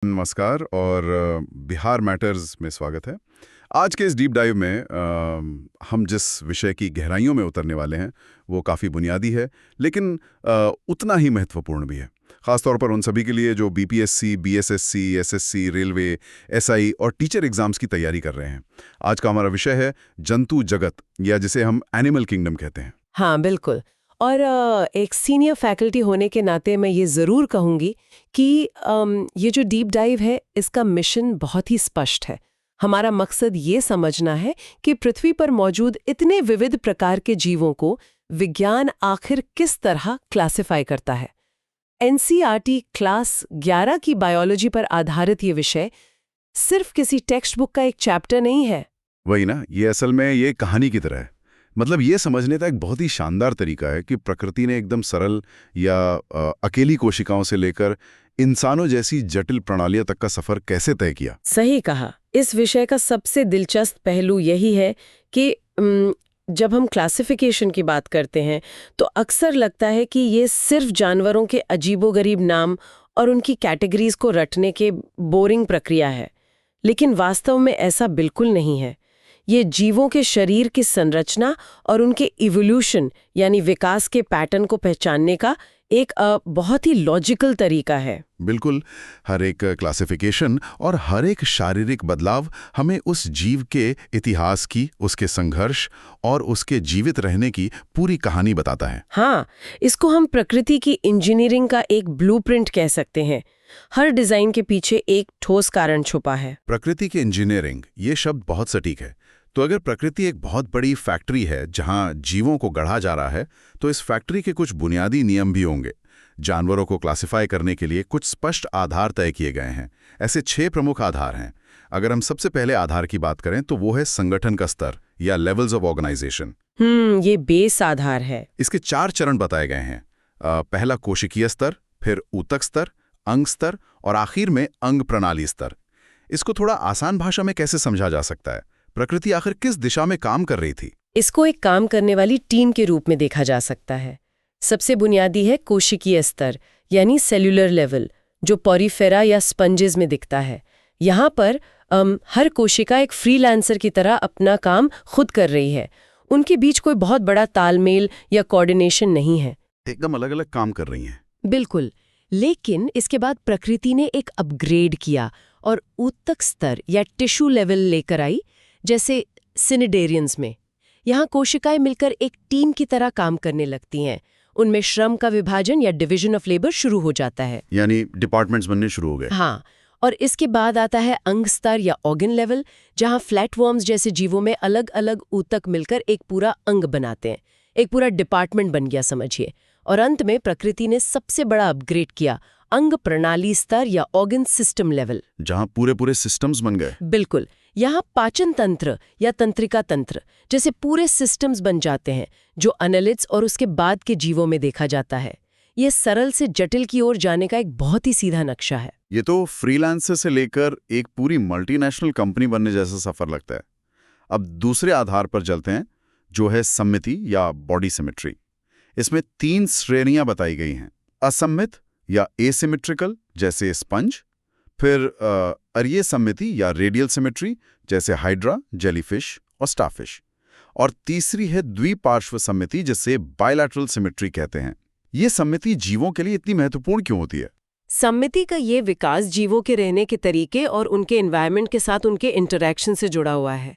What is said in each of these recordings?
नमस्कार और बिहार मैटर्स में स्वागत है। आज के इस डीप डाइव में हम जिस विषय की गहराइयों में उतरने वाले हैं वो काफ़ी बुनियादी है, लेकिन उतना ही महत्वपूर्ण भी है। ख़ासतौर पर उन सभी के लिए जो BPSC, BSSC, SSC, railway, SI और टीचर एग्ज़ाम्स की तैयारी कर रहे हैं। आज का हमारा विषय है जंतु जगत, या जिसे हम एनिमल किंगडम कहते हैं। हाँ, बिल्कुल। और एक सीनियर फैकल्टी होने के नाते मैं ये ज़रूर कहूँगी कि ये जो डीप डाइव है, इसका मिशन बहुत ही स्पष्ट है। हमारा मकसद ये समझना है कि पृथ्वी पर मौजूद इतने विविध प्रकार के जीवों को विज्ञान आखिर किस तरह क्लासिफाई करता है। एनसीईआरटी क्लास 11 की बायोलॉजी पर आधारित ये विषय सिर्फ किसी टेक्स्ट बुक का एक चैप्टर नहीं है। वही ना, ये असल में ये कहानी की तरह है। मतलब ये समझने का एक बहुत ही शानदार तरीका है कि प्रकृति ने एकदम सरल या अकेली कोशिकाओं से लेकर इंसानों जैसी जटिल प्रणालियों तक का सफर कैसे तय किया। सही कहा। इस विषय का सबसे दिलचस्प पहलू यही है कि जब हम क्लासिफिकेशन की बात करते हैं तो अक्सर लगता है कि ये सिर्फ जानवरों के अजीबोगरीब नाम और उनकी कैटेगरीज को रटने के बोरिंग प्रक्रिया है, लेकिन वास्तव में ऐसा बिल्कुल नहीं है। ये जीवों के शरीर की संरचना और उनके इवोल्यूशन यानी विकास के पैटर्न को पहचानने का एक बहुत ही लॉजिकल तरीका है। बिल्कुल, हर एक क्लासिफिकेशन और हर एक शारीरिक बदलाव हमें उस जीव के इतिहास की, उसके संघर्ष और उसके जीवित रहने की पूरी कहानी बताता है। हाँ, इसको हम प्रकृति की इंजीनियरिंग का एक ब्लूप्रिंट कह सकते हैं। हर डिजाइन के पीछे एक ठोस कारण छुपा है। प्रकृति की इंजीनियरिंग, ये शब्द बहुत सटीक है। तो अगर प्रकृति एक बहुत बड़ी फैक्ट्री है जहां जीवों को गढ़ा जा रहा है, तो इस फैक्ट्री के कुछ बुनियादी नियम भी होंगे। जानवरों को क्लासिफाई करने के लिए कुछ स्पष्ट आधार तय किए गए हैं। ऐसे 6 प्रमुख आधार हैं। अगर हम सबसे पहले आधार की बात करें तो वो है संगठन का स्तर या लेवल्स ऑफ ऑर्गेनाइजेशन। ये बेस आधार है। इसके 4 चरण बताए गए हैं। पहला कोशिकीय स्तर, फिर ऊतक स्तर, अंग स्तर और आखिर में अंग प्रणाली स्तर। इसको थोड़ा आसान भाषा में कैसे समझा जा सकता है? प्रकृति आखिर किस दिशा में काम कर रही थी? इसको एक काम करने वाली टीम के रूप में देखा जा सकता है। सबसे बुनियादी है कोशिकीय स्तर यानी सेल्यूलर लेवल, जो पॉरीफेरा या स्पंजेस में दिखता है। यहाँ पर हर कोशिका एक फ्रीलांसर की तरह अपना काम खुद कर रही है। उनके बीच कोई बहुत बड़ा तालमेल या कोऑर्डिनेशन नहीं है। एकदम अलग अलग काम कर रही हैं। बिल्कुल। लेकिन इसके बाद प्रकृति ने एक अपग्रेड किया और ऊतक स्तर या टिश्यू लेवल लेकर आई, जैसे सिनिडेरियंस में। यहाँ कोशिकाएं मिलकर एक टीम की तरह काम करने लगती हैं। उनमें श्रम का विभाजन या डिवीजन ऑफ लेबर शुरू हो जाता है, यानी डिपार्टमेंट्स बनने शुरू हो गए। हाँ, और इसके बाद आता है अंग स्तर या ऑर्गन लेवल, जहाँ फ्लैटवर्म्स जैसे जीवों में अलग अलग ऊतक मिलकर एक पूरा अंग बनाते हैं। एक पूरा डिपार्टमेंट बन गया समझिए। और अंत में प्रकृति ने सबसे बड़ा अपग्रेड किया, अंग प्रणाली स्तर या ऑर्गन सिस्टम लेवल, जहां पूरे पूरे सिस्टम्स बन गए। बिल्कुल। यहाँ पाचन तंत्र या तंत्रिका तंत्र जैसे पूरे सिस्टम्स बन जाते हैं, जो एनालिट्स और उसके बाद के जीवों में देखा जाता है। ये सरल से जटिल की ओर जाने का एक बहुत ही सीधा नक्शा है। ये तो फ्रीलांसर से लेकर एक पूरी मल्टीनेशनल कंपनी बनने जैसा सफर लगता है। अब दूसरे आधार पर चलते हैं, जो है सम्मिति या बॉडी सिमेट्री। इसमें 3 श्रेणियां बताई गई हैं। असम्मित या एसिमेट्रिकल जैसे स्पंज, फिर अरीय सम्मिति या रेडियल सिमेट्री जैसे हाइड्रा, जेलीफिश और स्टारफिश, और तीसरी है द्विपार्श्व सम्मिति जिसे बायलैटरल सिमेट्री कहते हैं। ये सम्मिति जीवों के लिए इतनी महत्वपूर्ण क्यों होती है? सम्मिति का ये विकास जीवों के रहने के तरीके और उनके एनवायरनमेंट के साथ उनके इंटरैक्शन से जुड़ा हुआ है।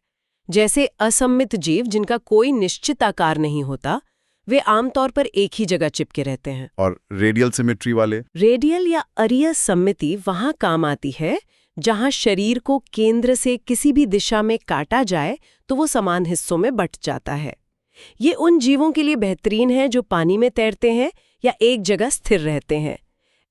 जैसे असम्मित जीव जिनका कोई निश्चित आकार नहीं होता, वे आमतौर पर एक ही जगह चिपके रहते हैं। और रेडियल सिमेट्री वाले? रेडियल या अरीय सम्मिति वहां काम आती है जहां शरीर को केंद्र से किसी भी दिशा में काटा जाए तो वो समान हिस्सों में बंट जाता है। ये उन जीवों के लिए बेहतरीन है जो पानी में तैरते हैं या एक जगह स्थिर रहते हैं।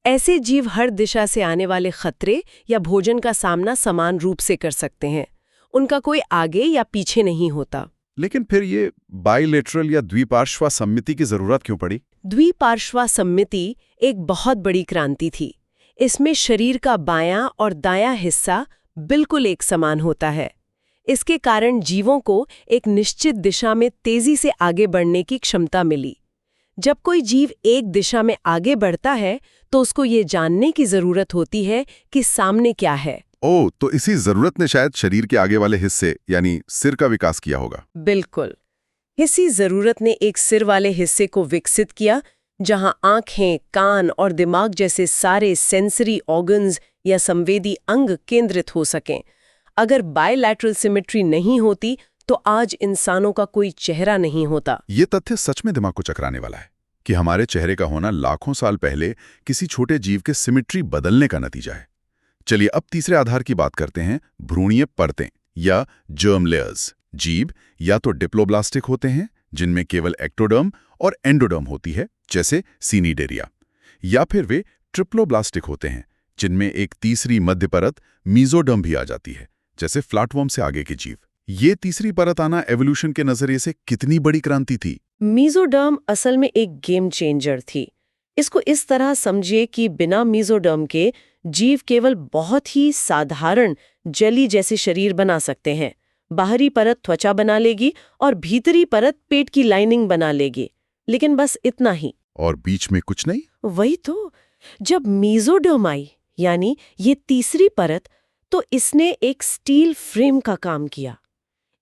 ऐसे जीव हर दिशा से आने वाले खतरे या भोजन का सामना समान रूप से कर सकते हैं। उनका कोई आगे या पीछे नहीं होता। लेकिन फिर ये बाइलेटरल या द्विपार्श्व सम्मिति की जरूरत क्यों पड़ी? द्विपार्श्व सम्मिति एक बहुत बड़ी क्रांति थी। इसमें शरीर का बायां और दायां हिस्सा बिल्कुल एक समान होता है। इसके कारण जीवों को एक निश्चित दिशा में तेजी से आगे बढ़ने की क्षमता मिली। जब कोई जीव एक दिशा में आगे बढ़ता है तो उसको ये जानने की जरूरत होती है कि सामने क्या है। ओह, तो इसी जरूरत ने शायद शरीर के आगे वाले हिस्से यानी सिर का विकास किया होगा। बिल्कुल, इसी जरूरत ने एक सिर वाले हिस्से को विकसित किया जहां आंखें, कान और दिमाग जैसे सारे सेंसरी ऑर्गन्स या संवेदी अंग केंद्रित हो सकें। अगर बायलैटरल सिमेट्री नहीं होती तो आज इंसानों का कोई चेहरा नहीं होता। ये तथ्य सच में दिमाग को चकराने वाला है कि हमारे चेहरे का होना लाखों साल पहले किसी छोटे जीव के सिमेट्री बदलने का नतीजा है। चलिए अब तीसरे आधार की बात करते हैं, भ्रूणीय परतें या जर्म लेयर्स। जीव या तो डिप्लोब्लास्टिक होते हैं जिनमें केवल एक्टोडर्म और एंडोडर्म होती है जैसे सीनीडेरिया, या फिर वे ट्रिप्लोब्लास्टिक होते हैं जिनमें एक तीसरी मध्य परत मीजोडर्म भी आ जाती है जैसे फ्लैटवर्म से आगे के जीव। ये तीसरी परत आना एवोल्यूशन के नजरिए से कितनी बड़ी क्रांति थी। मीजोडर्म असल में एक गेम चेंजर थी। इसको इस तरह समझिए कि बिना मीजोडर्म के जीव केवल बहुत ही साधारण जेली जैसे शरीर बना सकते हैं। बाहरी परत त्वचा बना लेगी और भीतरी परत पेट की लाइनिंग बना लेगी, लेकिन बस इतना ही। और बीच में कुछ नहीं। वही तो, जब मीजोडर्म आई यानी ये तीसरी परत, तो इसने एक स्टील फ्रेम का काम किया।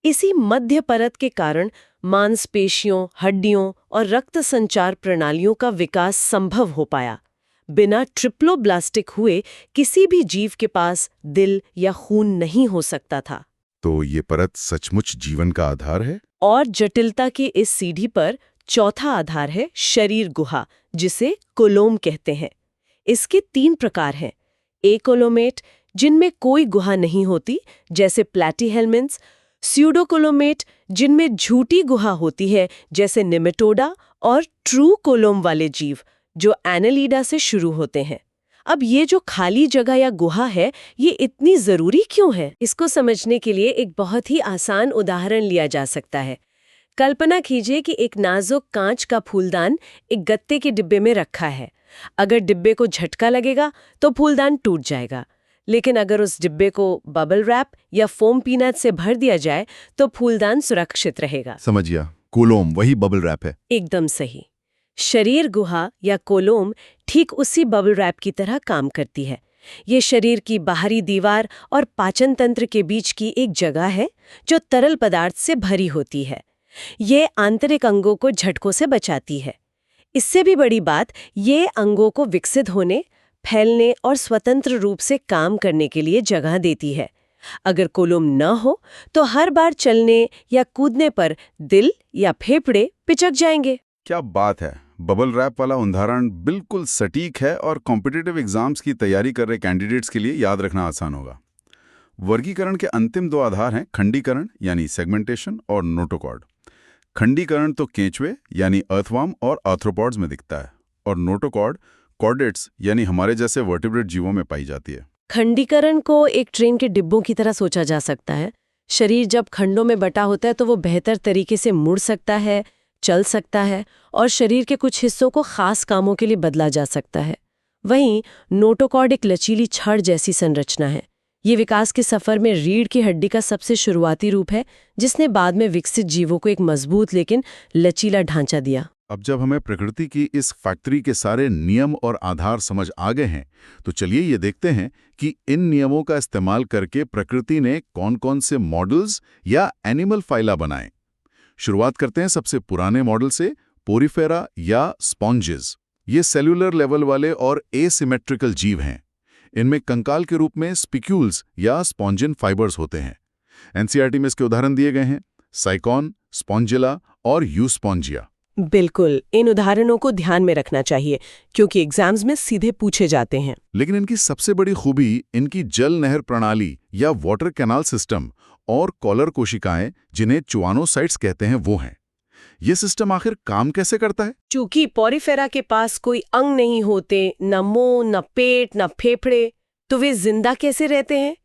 इसी मध्य परत के कारण मांसपेशियों, हड्डियों और रक्त संचार प्रणालियों का विकास संभव हो पाया। बिना ट्रिप्लोब्लास्टिक हुए किसी भी जीव के पास दिल या खून नहीं हो सकता था। तो ये परत सचमुच जीवन का आधार है। और जटिलता की इस सीढ़ी पर चौथा आधार है शरीर गुहा, जिसे कोलोम कहते हैं। इसके 3 प्रकार हैं। एकोलोमेट, जिनमें कोई गुहा नहीं होती जैसे प्लैटीहेल्मिन्थ्स, स्यूडोकोलोमेट, जिनमें झूठी गुहा होती है जैसे निमेटोडा, और ट्रू कोलोम वाले जीव जो एनालिडा से शुरू होते हैं। अब ये जो खाली जगह या गुहा है, ये इतनी जरूरी क्यों है? इसको समझने के लिए एक बहुत ही आसान उदाहरण लिया जा सकता है। कल्पना कीजिए कि एक नाजुक कांच का फूलदान एक गत्ते के डिब्बे में रखा है। अगर डिब्बे को झटका लगेगा तो फूलदान टूट जाएगा, लेकिन अगर उस डिब्बे को बबल रैप या फोम पीनट से भर दिया जाए तो फूलदान सुरक्षित रहेगा। समझ गया, कोलोम वही बबल रैप है। एकदम सही। शरीर गुहा या कोलोम ठीक उसी बबल रैप की तरह काम करती है। ये शरीर की बाहरी दीवार और पाचन तंत्र के बीच की एक जगह है जो तरल पदार्थ से भरी होती है। ये आंतरिक अंगों को झटकों से बचाती है। इससे भी बड़ी बात, ये अंगों को विकसित होने, फैलने और स्वतंत्र रूप से काम करने के लिए जगह देती है। अगर कोलोम न हो तो हर बार चलने या कूदने पर दिल या फेफड़े पिचक जाएंगे। क्या बात है! बबल रैप वाला उदाहरण बिल्कुल सटीक है और कॉम्पिटिटिव एग्जाम्स की तैयारी कर रहे कैंडिडेट्स के लिए याद रखना आसान होगा। वर्गीकरण के अंतिम 2 आधार हैं खंडीकरण यानी सेगमेंटेशन और नोटोकॉर्ड। खंडीकरण तो केंचुए यानी अर्थवर्म और आर्थ्रोपॉड्स में दिखता है, और नोटोकॉर्ड कॉर्डेट्स यानी हमारे जैसे वर्टिब्रेट जीवों में पाई जाती है। खंडीकरण को एक ट्रेन के डिब्बों की तरह सोचा जा सकता है। शरीर जब खंडों में बटा होता है तो वो बेहतर तरीके से मुड़ सकता है, चल सकता है और शरीर के कुछ हिस्सों को खास कामों के लिए बदला जा सकता है। वहीं नोटोकॉर्ड एक लचीली छड़ जैसी संरचना है। ये विकास के सफर में रीढ़ की हड्डी का सबसे शुरुआती रूप है, जिसने बाद में विकसित जीवों को एक मजबूत लेकिन लचीला ढांचा दिया। अब जब हमें प्रकृति की इस फैक्ट्री के सारे नियम और आधार समझ आ गए हैं, तो चलिए ये देखते हैं कि इन नियमों का इस्तेमाल करके प्रकृति ने कौन-कौन से मॉडल्स या एनिमल फाइला बनाए। शुरुआत करते हैं सबसे पुराने मॉडल से, पोरीफेरा या स्पॉन्जेस। ये सेल्यूलर लेवल वाले और एसिमेट्रिकल जीव हैं। इनमें कंकाल के रूप में स्पिक्यूल्स या स्पॉन्जिन फाइबर्स होते हैं। एनसीईआरटी में इसके उदाहरण दिए गए हैं, साइकॉन, स्पॉन्जिला और यूस्पॉन्जिया। बिल्कुल, इन उदाहरणों को ध्यान में रखना चाहिए क्योंकि एग्जाम्स में सीधे पूछे जाते हैं। लेकिन इनकी सबसे बड़ी खूबी इनकी जल नहर प्रणाली या वाटर कैनाल सिस्टम और कॉलर कोशिकाएं, जिन्हें चुआनोसाइट्स कहते हैं, वो हैं। ये सिस्टम आखिर काम कैसे करता है? चूंकि पोरीफेरा के पास कोई अंग नहीं होते, न मुंह, न पेट, न फेफड़े, तो वे जिंदा कैसे रहते हैं?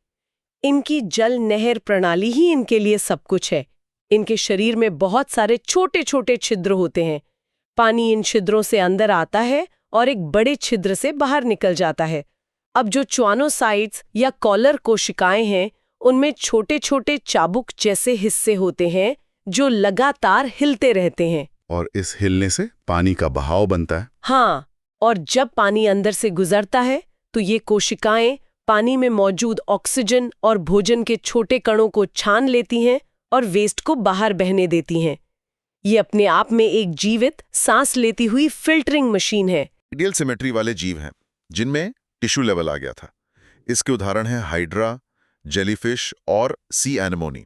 इनकी जल नहर प्रणाली ही इनके लिए सब कुछ है। इनके शरीर में बहुत सारे छोटे छोटे छिद्र होते हैं। पानी इन छिद्रों से अंदर आता है और एक बड़े छिद्र से बाहर निकल जाता है। अब जो चुआनोसाइट्स या कॉलर कोशिकाएं हैं, उनमें छोटे छोटे चाबुक जैसे हिस्से होते हैं जो लगातार हिलते रहते हैं। और इस हिलने से पानी का बहाव बनता है। हाँ, और जब पानी अंदर से गुजरता है तो ये कोशिकाएं पानी में मौजूद ऑक्सीजन और भोजन के छोटे कणों को छान लेती हैं और वेस्ट को बाहर बहने देती हैं। ये अपने आप में एक जीवित, सांस लेती हुई फिल्टरिंग मशीन है। आइडियल सिमेट्री वाले जीव हैं जिनमें टिश्यू लेवल आ गया था। इसके उदाहरण हैं हाइड्रा, जेलीफिश और सी एनेमोनी।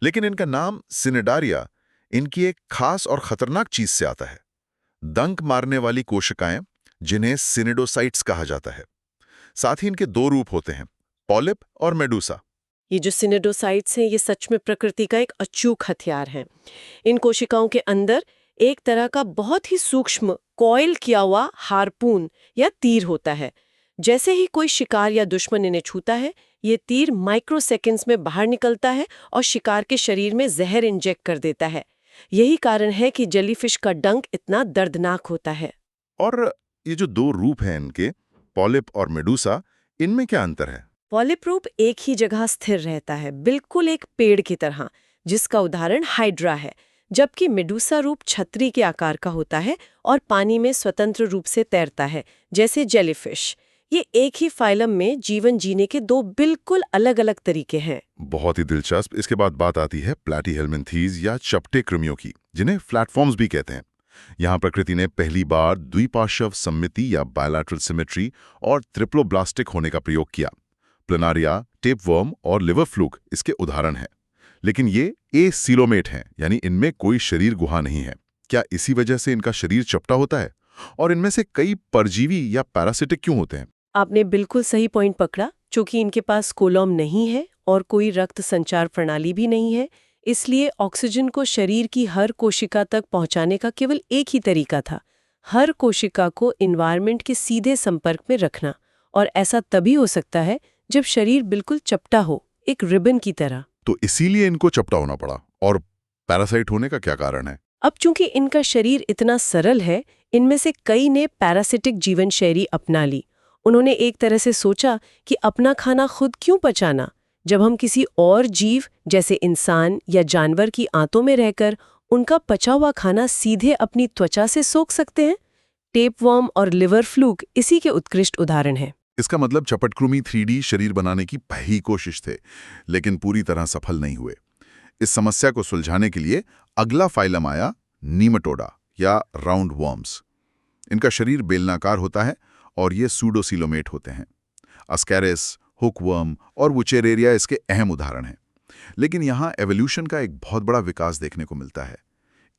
लेकिन इनका नाम सिनेडारिया इनकी एक खास और खतरनाक चीज से आता है, डंक मारने वाली कोशिकाएं जिन्हें सिनेडोसाइट्स कहा जाता है। साथ ही इनके दो रूप होते हैं, पॉलिप और मेडूसा। ये जो सिनेडोसाइट्स हैं ये सच में प्रकृति का एक अचूक हथियार है। इन कोशिकाओं के अंदर एक तरह का बहुत ही सूक्ष्म कॉइल किया हुआ हार्पून या तीर होता है। जैसे ही कोई शिकार या दुश्मन इन्हें छूता है, ये तीर माइक्रोसेकंड्स में बाहर निकलता है और शिकार के शरीर में जहर इंजेक्ट कर देता है। यही कारण है कि जेलीफिश का डंक इतना दर्दनाक होता है। और ये जो दो रूप हैं इनके, पॉलिप और मेडूसा, इनमें क्या अंतर है? पॉलिप रूप एक ही जगह स्थिर रहता है, बिल्कुल एक पेड़ की तरह, जिसका उदाहरण हाइड्रा है, जबकि मेडूसा रूप छतरी के आकार का होता है और पानी में स्वतंत्र रूप से तैरता है, जैसे जेलीफिश। ये एक ही फाइलम में जीवन जीने के दो बिल्कुल अलग अलग तरीके हैं। बहुत ही दिलचस्प। इसके बाद बात आती है प्लैटीहेल्मिन्थीज या चपटे कृमियों की, जिन्हें फ्लैटफॉर्म्स भी कहते हैं। यहाँ प्रकृति ने पहली बार द्विपार्श्व सममिति या बायलैटरल सिमेट्री और ट्रिप्लोब्लास्टिक होने का प्रयोग किया। प्लेनारिया, टेपवर्म और लिवर फ्लूक इसके उदाहरण हैं। लेकिन ये एसीलोमेट हैं, यानी इनमें कोई शरीर गुहा नहीं है। क्या इसी वजह से इनका शरीर चपटा होता है? और इनमें से कई परजीवी या पैरासिटिक क्यों होते हैं? आपने बिल्कुल सही पॉइंट पकड़ा। चूंकि इनके पास कोलोम नहीं है और कोई रक्त संचार प्रणाली भी नहीं है, इसलिए ऑक्सीजन को शरीर की हर कोशिका तक पहुंचाने का केवल एक ही तरीका था, हर कोशिका को एनवायरनमेंट के सीधे संपर्क में रखना। और ऐसा तभी हो सकता है जब शरीर बिल्कुल चपटा हो, एक रिबन की तरह। तो इसीलिए इनको चपटा होना पड़ा। और पैरासाइट होने का क्या कारण है? अब चूंकि इनका शरीर इतना सरल है, इनमें से कई ने पैरासिटिक जीवन शैली अपना ली। उन्होंने एक तरह से सोचा कि अपना खाना खुद क्यों पचाना, जब हम किसी और जीव जैसे इंसान या जानवर की आंतों में रहकर उनका पचा हुआ खाना सीधे अपनी त्वचा से सोख सकते हैं। टेपवर्म और लिवर फ्लूक इसी के उत्कृष्ट उदाहरण हैं। इसका मतलब चपटकृमि 3D शरीर बनाने की पहली कोशिश थे, लेकिन पूरी तरह सफल नहीं हुए। इस समस्या को सुलझाने के लिए अगला फाइलम आया, नीमेटोडा या राउंड वर्म्स। इनका शरीर बेलनाकार होता है और ये सूडोसीलोमेट होते हैं। अस्कैरिस, हुकवर्म और वुचेरेरिया इसके अहम उदाहरण हैं। लेकिन यहाँ एवोल्यूशन का एक बहुत बड़ा विकास देखने को मिलता है।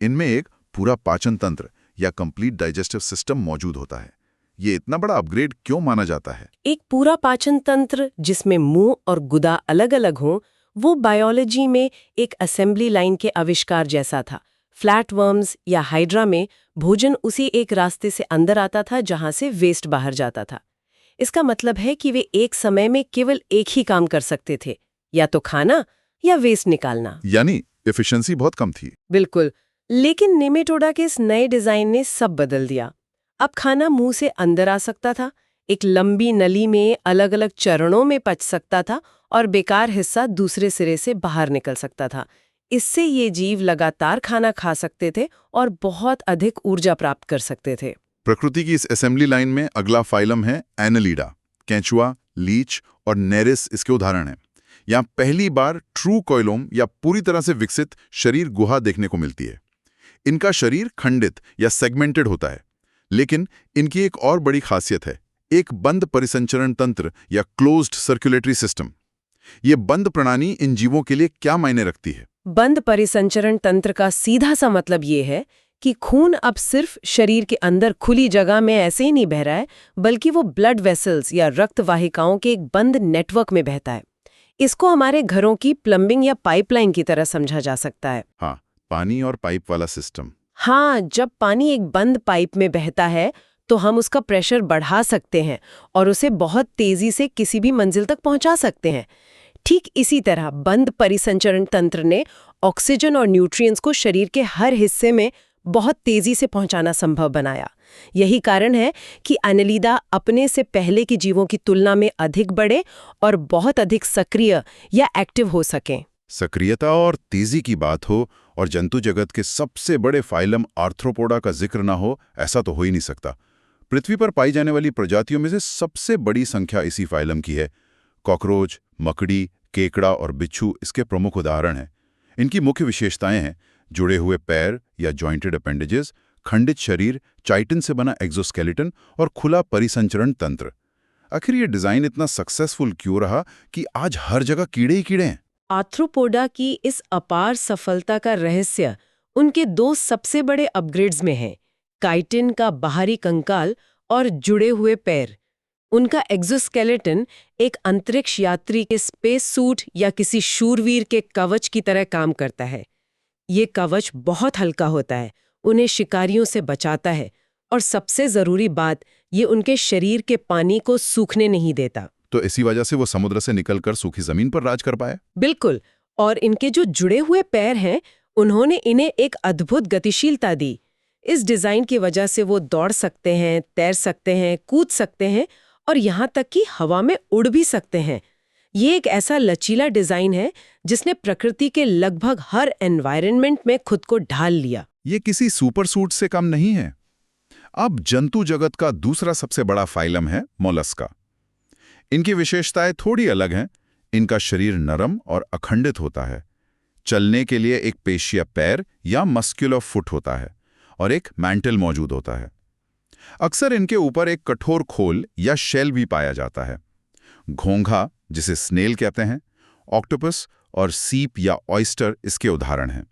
इनमें एक पूरा पाचन तंत्र या कंप्लीट डाइजेस्टिव सिस्टम मौजूद होता है। ये इतना बड़ा अपग्रेड क्यों माना जाता है? एक पूरा पाचन तंत्र जिसमें मुंह और गुदा अलग अलग हों, वो बायोलॉजी में एक असेंबली लाइन के आविष्कार जैसा था। फ्लैटवर्म्स या हाइड्रा में भोजन उसी एक रास्ते से अंदर आता था जहां से वेस्ट बाहर जाता था। इसका मतलब है कि वे एक समय में केवल एक ही काम कर सकते थे, या तो खाना या वेस्ट निकालना। यानी एफिशिएंसी बहुत कम थी। बिल्कुल। लेकिन नेमेटोडा के इस नए डिजाइन ने सब बदल दिया। अब खाना मुंह से अंदर आ सकता था, एक लंबी नली में अलग अलग चरणों में पच सकता था और बेकार हिस्सा दूसरे सिरे से बाहर निकल सकता था। इससे ये जीव लगातार खाना खा सकते थे और बहुत अधिक ऊर्जा प्राप्त कर सकते थे। प्रकृति की इस असेंबली लाइन में अगला फाइलम है एनालिडा। केंचुआ, लीच और नेरिस इसके उदाहरण हैं। यहाँ पहली बार ट्रू कोइलोम या पूरी तरह से विकसित शरीर गुहा देखने को मिलती है। इनका शरीर खंडित या सेगमेंटेड होता है, लेकिन इनकी एक और बड़ी खासियत है, एक बंद परिसंचरण तंत्र या क्लोज्ड सर्कुलेटरी सिस्टम। ये बंद प्रणाली इन जीवों के लिए क्या मायने रखती है? बंद परिसंचरण तंत्र का सीधा सा मतलब ये है कि खून अब सिर्फ शरीर के अंदर खुली जगह में ऐसे ही नहीं बह रहा है, बल्कि वो ब्लड वेसल्स या रक्त वाहिकाओं के एक बंद नेटवर्क में बहता है। इसको हमारे घरों की प्लम्बिंग या पाइपलाइन की तरह समझा जा सकता है। हाँ, पानी और पाइप वाला सिस्टम। हाँ, जब पानी एक बंद पाइप में बहता है तो हम उसका प्रेशर बढ़ा सकते हैं और उसे बहुत तेजी से किसी भी मंजिल तक पहुंचा सकते हैं। ठीक इसी तरह बंद परिसंचरण तंत्र ने ऑक्सीजन और न्यूट्रिएंट्स को शरीर के हर हिस्से में बहुत तेजी से पहुंचाना संभव बनाया। यही कारण है कि एनालिडा अपने से पहले के जीवों की तुलना में अधिक बड़े और बहुत अधिक सक्रिय या एक्टिव हो सकें। सक्रियता और तेजी की बात हो और जंतु जगत के सबसे बड़े फाइलम आर्थ्रोपोडा का जिक्र ना हो, ऐसा तो हो ही नहीं सकता। पृथ्वी पर पाई जाने वाली प्रजातियों में से सबसे बड़ी संख्या इसी फाइलम की है। कॉकरोच, मकड़ी, केकड़ा और बिच्छू इसके प्रमुख उदाहरण हैं। इनकी मुख्य विशेषताएं हैं जुड़े हुए पैर या जॉइंटेड अपेंडेजेस, खंडित शरीर, चाइटिन से बना एक्सोस्केलेटन और खुला परिसंचरण तंत्र। आखिर ये डिजाइन इतना सक्सेसफुल क्यों रहा कि आज हर जगह कीड़े ही कीड़े हैं? आर्थ्रोपोडा की इस अपार सफलता का रहस्य उनके दो सबसे बड़े अपग्रेड्स में है, काइटिन का बाहरी कंकाल और जुड़े हुए पैर। उनका एक्सोस्केलेटन एक अंतरिक्ष यात्री के स्पेस सूट या किसी शूरवीर के कवच की तरह काम करता है। ये कवच बहुत हल्का होता है, उन्हें शिकारियों से बचाता है और सबसे जरूरी बात, ये उनके शरीर के पानी को सूखने नहीं देता। तो इसी वजह से वो समुद्र से निकलकर सूखी जमीन पर राज कर पाए। बिल्कुल। और इनके जो जुड़े हुए पैर हैं, उन्होंने इन्हें एक अद्भुत गतिशीलता दी। इस डिजाइन की वजह से वो दौड़ सकते हैं, तैर सकते हैं, कूद सकते हैं और यहाँ तक कि हवा में उड़ भी सकते हैं। ये एक ऐसा लचीला डिजाइन है जिसने प्रकृति के लगभग हर एनवायरनमेंट में खुद को ढाल लिया। ये किसी सुपर सूट से कम नहीं है। अब जंतु जगत का दूसरा सबसे बड़ा फाइलम है मोलस्का। इनकी विशेषताएं थोड़ी अलग हैं। इनका शरीर नरम और अखंडित होता है। चलने के लिए एक पेशिया पैर या मस्कुलर फुट होता है और एक मैंटल मौजूद होता है। अक्सर इनके ऊपर एक कठोर खोल या शेल भी पाया जाता है। घोंघा, जिसे स्नेल कहते हैं, ऑक्टोपस और सीप या ऑयस्टर इसके उदाहरण हैं।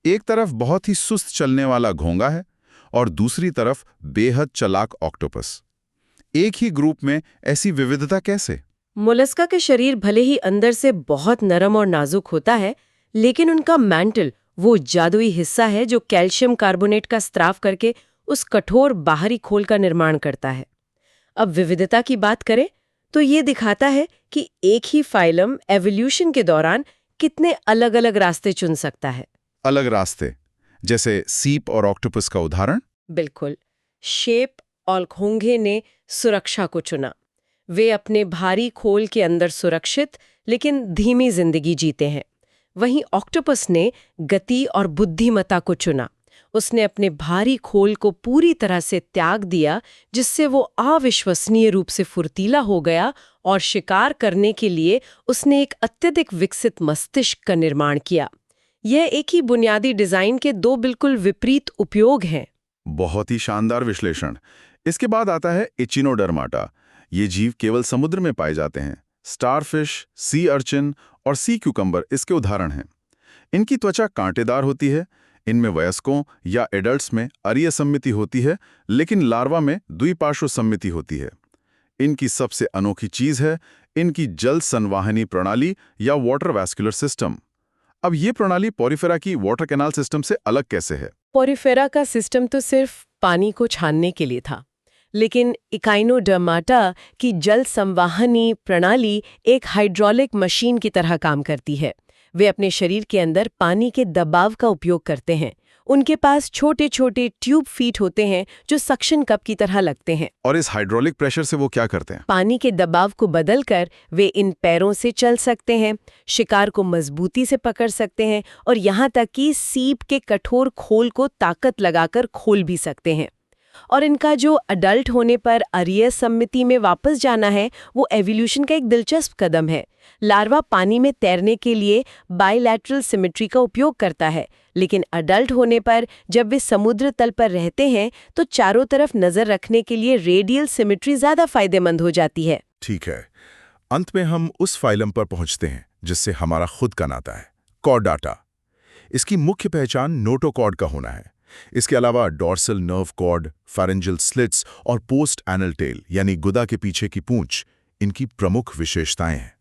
एक तरफ बहुत ही सुस्त चलने वाला घोंघा है और दूसरी तरफ बेहद चालाक ऑक्टोपस। एक ही ग्रुप में ऐसी विविधता कैसे? मोलस्का के शरीर भले ही अंदर से बहुत नरम और नाजुक होता है, लेकिन उनका मैंटल वो जादुई हिस्सा है जो कैल्शियम कार्बोनेट का स्त्राव करके उस कठोर बाहरी खोल का निर्माण करता है। अब विविधता की बात करें तो ये दिखाता है कि एक ही फाइलम एवोल्यूशन के दौरान कितने अलग-अलग रास्ते चुन सकता है। अलग रास्ते, जैसे सीप और ऑक्टोपस का उदाहरण? बिल्कुल। शेप और घोंघे ने सुरक्षा को चुना। वे अपने भारी खोल के अंदर सुरक्षित लेकिन धीमी जिंदगी जीते हैं। वहीं ऑक्टोपस ने गति और बुद्धिमत्ता को चुना। उसने अपने भारी खोल को पूरी तरह से त्याग दिया, जिससे वो अविश्वसनीय रूप से फुर्तीला हो गया और शिकार करने के लिए उसने एक अत्यधिक विकसित मस्तिष्क का निर्माण किया। यह एक ही बुनियादी डिजाइन के दो बिल्कुल विपरीत उपयोग हैं। बहुत ही शानदार विश्लेषण। इसके बाद आता है एचिनोडर्माटा। ये जीव केवल समुद्र में पाए जाते हैं। स्टारफिश, सी अर्चिन और सी क्यूकम्बर इसके उदाहरण हैं। इनकी त्वचा कांटेदार होती है। इनमें वयस्कों या एडल्ट्स में अरीय सम्मिति होती है, लेकिन लार्वा में द्विपार्श्व सम्मिति होती है। इनकी सबसे अनोखी चीज है इनकी जल संवाहनी प्रणाली या वाटर वैस्कुलर सिस्टम। अब ये प्रणाली पोरिफेरा की वाटर कैनाल सिस्टम से अलग कैसे है? पोरिफेरा का सिस्टम तो सिर्फ पानी को छानने के लिए था, लेकिन इकाइनोडर्माटा की जल संवाहनी प्रणाली एक हाइड्रोलिक मशीन की तरह काम करती है। वे अपने शरीर के अंदर पानी के दबाव का उपयोग करते हैं। उनके पास छोटे छोटे ट्यूब फीट होते हैं जो सक्शन कप की तरह लगते हैं। और इस हाइड्रोलिक प्रेशर से वो क्या करते हैं? पानी के दबाव को बदलकर वे इन पैरों से चल सकते हैं, शिकार को मजबूती से पकड़ सकते हैं और यहाँ तक कि सीप के कठोर खोल को ताकत लगाकर खोल भी सकते हैं। और इनका जो अडल्ट होने पर अरीय सम्मिति में वापस जाना है, वो एवोल्यूशन का एक दिलचस्प कदम है। लार्वा पानी में तैरने के लिए बायलैटरल सिमेट्री का उपयोग करता है, लेकिन अडल्ट होने पर जब वे समुद्र तल पर रहते हैं तो चारों तरफ नजर रखने के लिए रेडियल सिमेट्री ज्यादा फायदेमंद हो जाती है। ठीक है, अंत में हम उस फाइलम पर पहुंचते हैं जिससे हमारा खुद का नाता है, कॉर्डाटा। इसकी मुख्य पहचान नोटोकॉर्ड का होना है। इसके अलावा dorsal nerve cord, pharyngeal slits और पोस्ट एनल टेल यानी गुदा के पीछे की पूंछ इनकी प्रमुख विशेषताएं हैं।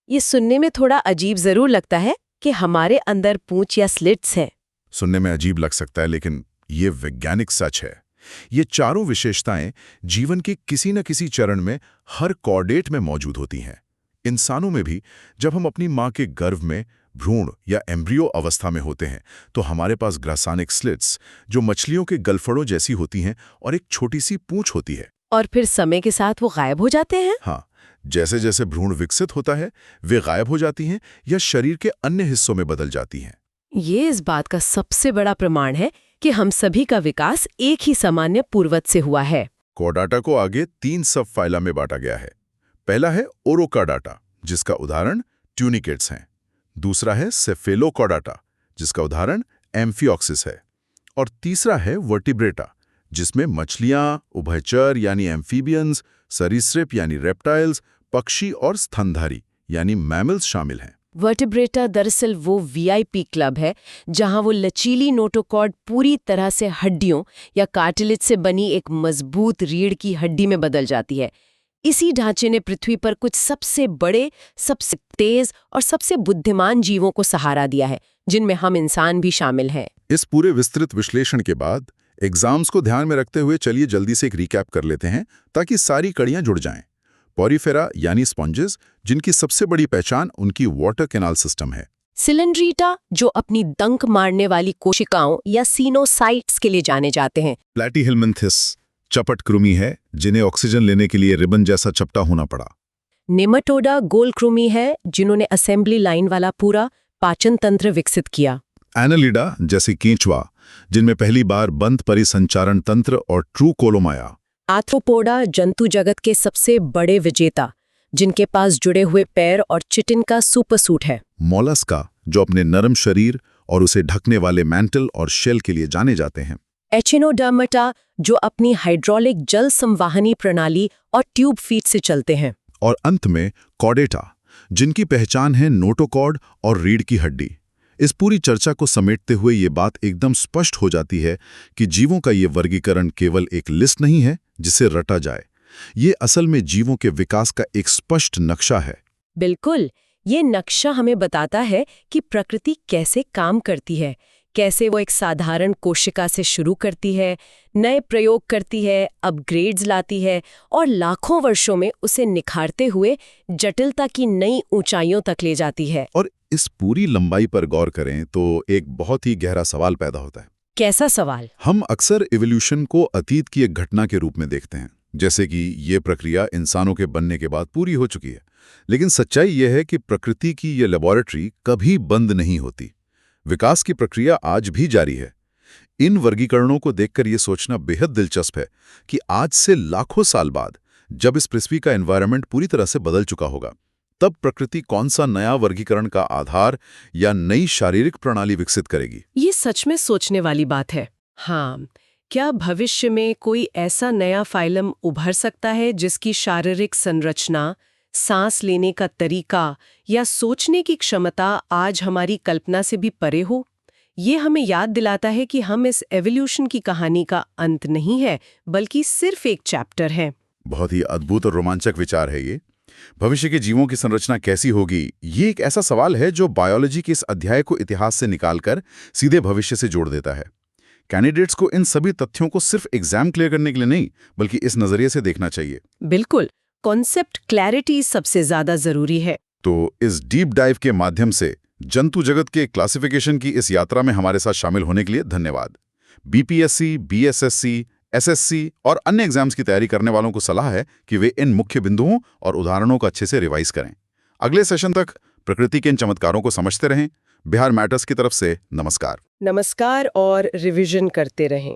ये सुनने में थोड़ा अजीब जरूर लगता है कि हमारे अंदर पूंछ या स्लिट्स है। सुनने में अजीब लग सकता है, लेकिन ये वैज्ञानिक सच है। ये चारों विशेषताएं जीवन के किसी न किसी चरण में हर कॉर्डेट में मौजूद होती हैं। इंसानों में भी जब हम अपनी मां के गर्भ में भ्रूण या एम्ब्रियो अवस्था में होते हैं तो हमारे पास ग्रासानिक स्लिट्स, जो मछलियों के गलफड़ों जैसी होती हैं, और एक छोटी सी पूंछ होती है। और फिर समय के साथ वो गायब हो जाते हैं। हाँ, जैसे जैसे भ्रूण विकसित होता है वे गायब हो जाती हैं या शरीर के अन्य हिस्सों में बदल जाती हैं। ये इस बात का सबसे बड़ा प्रमाण है कि हम सभी का विकास एक ही सामान्य पूर्वज से हुआ है। कोडाटा को आगे 3 सब फाइला में बांटा गया है। पहला है ओरोकाडाटा, जिसका उदाहरण ट्यूनिकेट्स हैं। दूसरा है सेफेलोकोडाटा, जिसका उदाहरण एम्फिऑक्सिस है। और तीसरा है वर्टिब्रेटा, जिसमें मछलियां, उभयचर यानी एम्फीबियंस, सरीसृप यानी रेप्टाइल्स, पक्षी और स्तनधारी यानी मैमल्स शामिल हैं। वर्टिब्रेटा दरअसल वो वीआईपी क्लब है जहां वो लचीली नोटोकॉर्ड पूरी तरह से हड्डियों या कार्टिलेज से बनी एक मजबूत रीढ़ की हड्डी में बदल जाती है। इसी ढांचे ने पृथ्वी पर कुछ सबसे बड़े, सबसे तेज और सबसे बुद्धिमान जीवों को सहारा दिया है, जिनमें हम इंसान भी शामिल हैं। इस पूरे विस्तृत विश्लेषण के बाद एग्जाम्स को ध्यान में रखते हुए चलिए जल्दी से एक रिकैप कर लेते हैं ताकि सारी कड़ियां जुड़ जाएं। पॉरीफेरा यानी स्पॉन्जेस, जिनकी सबसे बड़ी पहचान उनकी वाटर कैनाल सिस्टम है। सिलेंड्रीटा, जो अपनी डंक मारने वाली कोशिकाओं या सीनोसाइट्स के लिए जाने जाते हैं। प्लैटीहेलमिन्थिस, चपट कृमि है जिन्हें ऑक्सीजन लेने के लिए रिबन जैसा चपटा होना पड़ा। नेमाटोडा गोल कृमि है, जिन्होंने असेंबली लाइन वाला पूरा पाचन तंत्र विकसित किया। एनालिडा जैसे केंचुआ, जिनमें पहली बार बंद परिसंचारण तंत्र और ट्रू कोलोम आया। आर्थ्रोपोडा, जंतु जगत के सबसे बड़े विजेता, जिनके पास जुड़े हुए पैर और चिटिन का सुपरसूट है। मोलस्का, जो अपने नरम शरीर और उसे ढकने वाले मैंटल और शेल के लिए जाने जाते हैं। एचिनोडर्मेटा, जो अपनी हाइड्रोलिक जल संवाहनी प्रणाली और ट्यूब फीट से चलते हैं। और अंत में कॉर्डेटा, जिनकी पहचान है नोटोकॉर्ड और रीढ़ की हड्डी। इस पूरी चर्चा को समेटते हुए ये बात एकदम स्पष्ट हो जाती है कि जीवों का ये वर्गीकरण केवल एक लिस्ट नहीं है जिसे रटा जाए। ये असल में जीवों के विकास का एक स्पष्ट नक्शा है। बिल्कुल, ये नक्शा हमें बताता है कि प्रकृति कैसे काम करती है, कैसे वो एक साधारण कोशिका से शुरू करती है, नए प्रयोग करती है, अपग्रेड्स लाती है और लाखों वर्षों में उसे निखारते हुए जटिलता की नई ऊंचाइयों तक ले जाती है। और इस पूरी लंबाई पर गौर करें तो एक बहुत ही गहरा सवाल पैदा होता है। कैसा सवाल? हम अक्सर इवोल्यूशन को अतीत की एक घटना के रूप में देखते हैं, जैसे कि ये प्रक्रिया इंसानों के बनने के बाद पूरी हो चुकी है। लेकिन सच्चाई यह है कि प्रकृति की ये लेबोरेटरी कभी बंद नहीं होती। विकास की प्रक्रिया आज भी जारी है। इन वर्गीकरणों को देखकर यह सोचना बेहद दिलचस्प है कि आज से लाखों साल बाद, जब इस पृथ्वी का एनवायरनमेंट पूरी तरह से बदल चुका होगा, तब प्रकृति कौन सा नया वर्गीकरण का आधार या नई शारीरिक प्रणाली विकसित करेगी। ये सच में सोचने वाली बात है। हाँ, क्या भविष्य में कोई ऐसा नया फाइलम उभर सकता है जिसकी शारीरिक संरचना, सांस लेने का तरीका या सोचने की क्षमता आज हमारी कल्पना से भी परे हो? ये हमें याद दिलाता है कि हम इस एवोल्यूशन की कहानी का अंत नहीं है, बल्कि सिर्फ एक चैप्टर है। बहुत ही अद्भुत और रोमांचक विचार है ये। भविष्य के जीवों की संरचना कैसी होगी, ये एक ऐसा सवाल है जो बायोलॉजी के इस अध्याय को इतिहास से निकालकर सीधे भविष्य से जोड़ देता है। कैंडिडेट्स को इन सभी तथ्यों को सिर्फ एग्जाम क्लियर करने के लिए नहीं, बल्कि इस नजरिए से देखना चाहिए। बिल्कुल, कॉन्सेप्ट क्लैरिटी सबसे ज्यादा जरूरी है। तो इस डीप डाइव के माध्यम से जंतु जगत के क्लासिफिकेशन की इस यात्रा में हमारे साथ शामिल होने के लिए धन्यवाद। बीपीएससी, बीएसएससी, एसएससी और अन्य एग्जाम्स की तैयारी करने वालों को सलाह है कि वे इन मुख्य बिंदुओं और उदाहरणों को अच्छे से रिवाइज करें। अगले सेशन तक प्रकृति के इन चमत्कारों को समझते रहें। बिहार मैटर्स की तरफ से नमस्कार। नमस्कार और रिवीजन करते रहें।